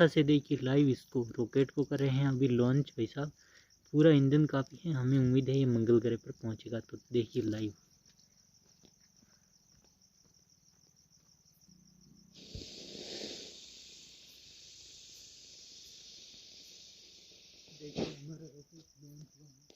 NASA से देखिए live इसको रॉकेट को कर रहे हैं अभी लॉन्च। भाई साहब पूरा ईंधन काफ़ी है, हमें उम्मीद है ये मंगल ग्रह पर पहुंचेगा। तो देखिए लाइव। देखिए हमारा रॉकेट लॉन्च हुआ है।